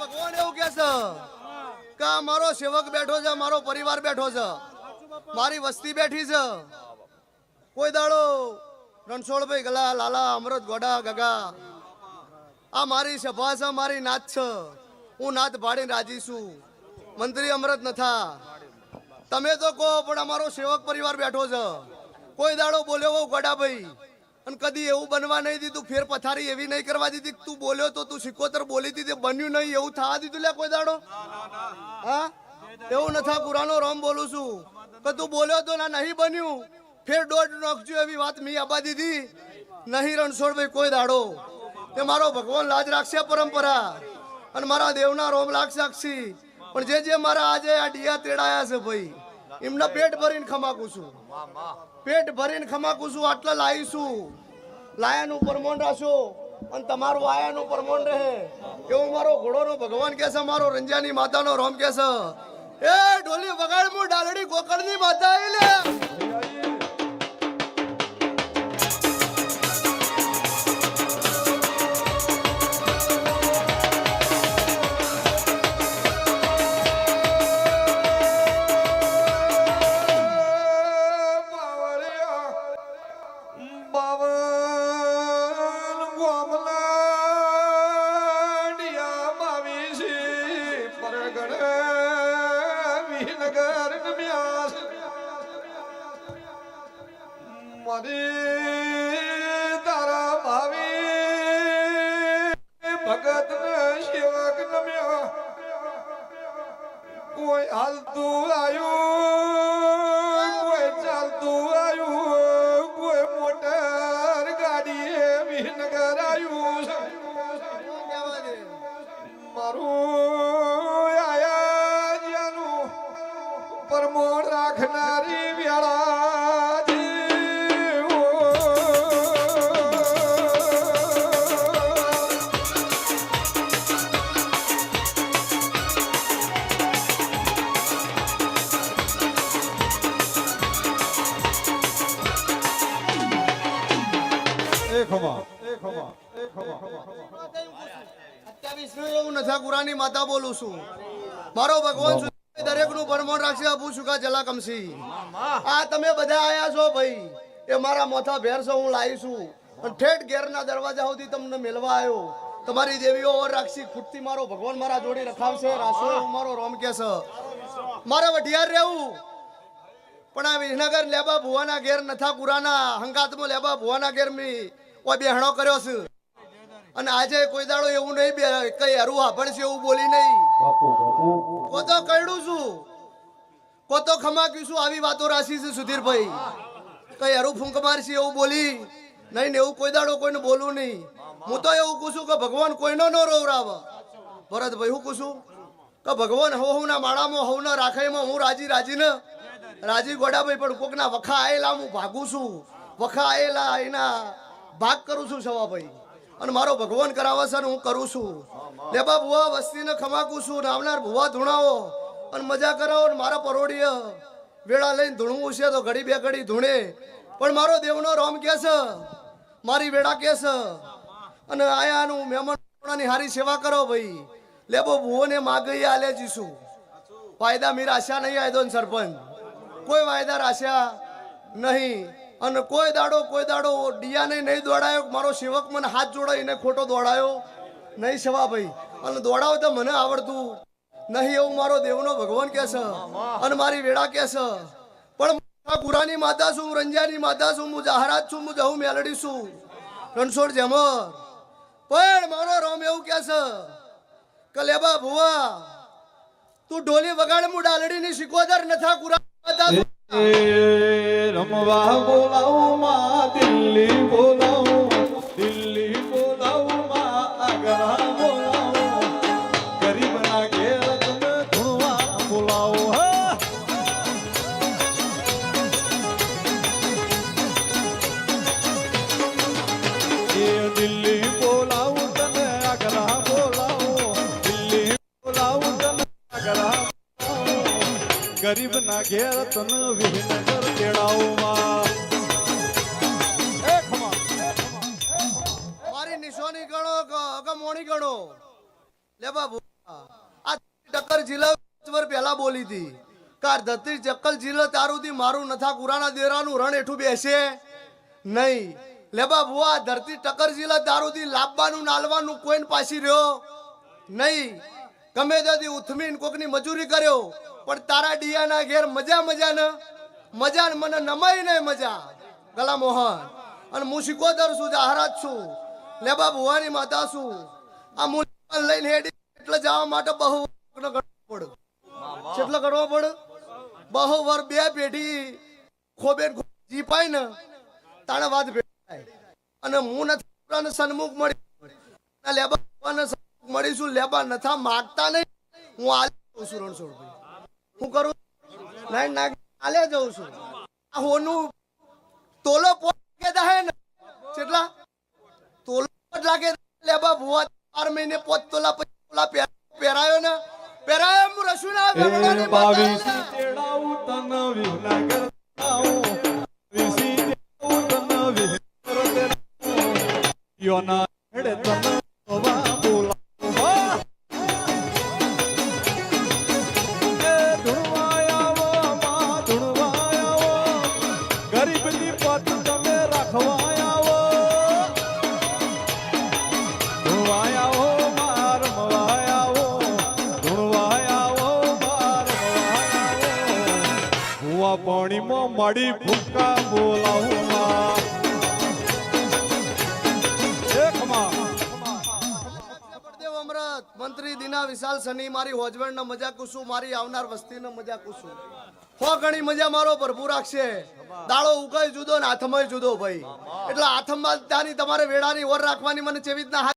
ભગવાન એવું કે છે કે મારો સેવક બેઠો છે, મારો પરિવાર બેઠો છે, મારી વસ્તી બેઠી છે. કોઈ દાડો રણછોડભાઈ ગલા લાલા અમૃત ગોડા ગગા આ મારી સભા છે, મારી નાત છે. હું નાત ભાડીને રાજી છું. મંત્રી અમૃત નથા. તમે તો કહો પણ અમારો સેવક પરિવાર બેઠો છે. કોઈ દાડો બોલ્યો હો ગોડાભાઈ અને કદી એવું બનવા નહીં દીધું. ફેર પથારી એવી નહીં કરવા દીધી. તું બોલ્યો તો તું સિકોતર બોલી દીધી, બન્યું નહીં એવું થવા દીધું લે કોઈ દાડો? હા, એવું નથા. પુરાનો રોમ બોલું છું કે તું બોલ્યો તો ના નહીં બન્યું. ફેર દોઢ નોખજો એવી વાત મી આબા દીધી નહીં. રણછોડભાઈ કોઈ દાડો તે મારો ભગવાન લાજ રાખશે પરંપરા અને મારા દેવના રોમ લાગશે. પણ જે મારા આજે આ ડિયા તેડાયા છે ભાઈ, એમના પેટ ભરીને ખમાકું છું. પેટ ભરીને ખમાકું છું. આટલા લાવીશું. લાયાનું પરમોણ રાશો અને તમારું આયાનું પરમોણ રહે એવું મારો ઘોડોનો ભગવાન કે છે. મારો રંજાની માતાનો રોમ કે છે એ ઢોલી વગાડ મુ ડાલડી ગોકળની માતા આઈ લે. તારા ભાવી ભગત ને સેવક નમ્યો. કોઈ હાલતું આવ્યું, કોઈ ચાલતું આવ્યું, કોઈ મોટર ગાડીએ વિનગર આવ્યું. મારું આયા જ્યાનું પરમોણ રાખનારી વેળા કુરાની માતા બોલું છું. મારો ભગવાન દરેક નું પરમોણ રાખશે. અબુ સુકા જલા કમસી. આ તમે બધા આયા છો ભાઈ, એ મારા મોથા ભેર છે. હું લાવી છું અને ઠેઠ ઘેરના દરવાજા સુધી તમને મેળવા આવ્યો. તમારી દેવીઓ ઓર રાખશી. ખૂટતી મારો ભગવાન મારા જોડે રખાવશે. રાસો મારો રોમ કે છે મારે વઢિયાર રહેવું. પણ આ વિસનગર લેબા ભુવાના ઘેર નથા કુરાના હંગાતમાં લેબા ભુવાના ઘેર મી કોઈ બેહણો કર્યો છે. અને આજે કોઈ દાડો એવું નહીં બે કઈ હરું હાફણશે એવું બોલી નહીં. કોતો કઈડું છું, કોતો ખમાક્યું છું. આવી વાતો રાશી છે સુધીરભાઈ. કઈ હરું ફૂંક મારશે એવું બોલી નહીં ને એવું કોઈ દાડો કોઈને બોલું નહીં. હું તો એવું કહું છું કે ભગવાન કોઈનો ન રોવરાવ. ભરતભાઈ હું કહું છું કે ભગવાન હવના માળામાં હવના રાખાઈમાં હું રાજી ને રાજી ગોડાભાઈ. પણ કોકના વખા આયેલા હું ભાગું છું. વખા આયેલા એના ભાગ કરું છું સવાભાઈ. અને મારો ભગવાન કરાવે છે હું કરું છું. લેબા ભુવા વસ્તીને ખમાકું છું. આવનાર ભુવા ધૂણાવો અને મજા કરાવો. મારા પરોડીય વેળા લઈને ધૂણવું છે તો ઘડી બે ઘડી ધૂણે. પણ મારો દેવનો રોમ કે છે, મારી વેળા કે છે. અને આયાનું મહેમાનની હારી સેવા કરો ભાઈ. લેબો ભુવોને માગઈ આલે જીશું. વાયદા મીર આશા નહીં આયદો સરપંચ. કોઈ વાયદા રાશ્યા નહીં. અને કોઈ દાડો ડિયાને નહીં દોડાયો. મારો સેવક મને હાથ જોડાઈને ખોટો દોડાયો નહીં સવા ભાઈ. અને દોડાવ તો મને આવડતું નહીં એવું મારો દેવનો ભગવાન કે છે અને મારી વેળા કે છે. પણ કુરાની માતા છું, રંજાની માતા છું, હું જાહરાત છું, હું જહું મેલડી છું, રણછોડ જેમર. પણ મારો રોમ એવું કે છે કે લેબા ભુવા તું ઢોલી વગાડ હું ડાલડીની શિકોદર નથા. કુરાની માતા રમવા બોલાવું માં દિલ્હી બોલાવું, દિલ્હી બોલાવું માં આગ્રા બોલાવું, ગરીબ ના ઘેર તમે ધૂણવા બોલાવો. એ દિલ્હી બોલાવું તને આગ્રા બોલાવું, દિલ્હી બોલાવું તને આગ્રા ગરીબ ના ઘેર તને વિનગર તેડાવમાં. મારી નિશાની ગણો કે મોણી ગણો. લે બાબુ આ ટક્કર જિલ્લા વર્ષ પહેલા બોલી હતી કાર ધરતી ચક્કલ જિલ્લા તારુથી મારું નથા કુરાના દેરાનું રણ એઠું બેસે નહીં લેબા ભુવા ધરતી ટક્કર જિલ્લા તારુથી લાવવાનું નાલવાનું કોઈને પાછી રહ્યો નહીં ગમે ત્યાંથી ઉથમીન કોકની મજૂરી કર્યો પણ તારા ડિયાના ઘેર મજા મજા ને મને નમાઈ નહીં મજા ગલા મોહન અને હું શીખોદર છું જહારાજ છું લેબા ભુવાની માતા છું આ મુલાકાત લઈને હેડી એટલે જવા માટે બહુ ગણવો પડે કેટલો ગણવો પડે બહુ વર બે પેઢી ખોબેન જીપાય ને તાણે વાત ભેટાય અને હું નથી સન્મુખ મળી લેબા ભુવાને સન્મુખ મળીશું લેબા નથા માગતા નહીં હું આલે જઉં છું રણછોડભાઈ હું કરું નાઈ નાગ આલે જઉં છું આ હોનું તોલો પોટ લાગે દહે ને કેટલા તોલો પોટ લાગે લેબા ભુવા 4 મહિને 5 તોલા તોલા પહેરાયો ને પહેરાયો હું રસુના ભગવાનની બાવીસી તેડાવું તન વિહલાગર તાઉં વિસી તેડાવું તન વિહલાગર તેડાવું યોના હેડે તન વા બોલાવો એ ધુણવાયાવો માં ધુણવાયાવો ગરીબની પત તમે રાખવાયાવો ધુણવાયાવો માર મવાયાવો ધુણવાયાવો માર મવાયાવો હુવા પાણીમાં માડી ભૂકા બોલાવું માં દેવ અમૃત મંત્રી દિના વિશાલ સની મારી હોજવણનો મજા કુસુ મારી આવનાર વસ્તીનો મજા કુસુ હો ઘણી મજા મારો ભરપૂર રાખશે દાડો ઉકાય જુદો ને હાથમાં જુદો ભાઈ એટલે હાથમાં ત્યાંની તમારે વેડાની ઓર રાખવાની મને ચેવી રીતના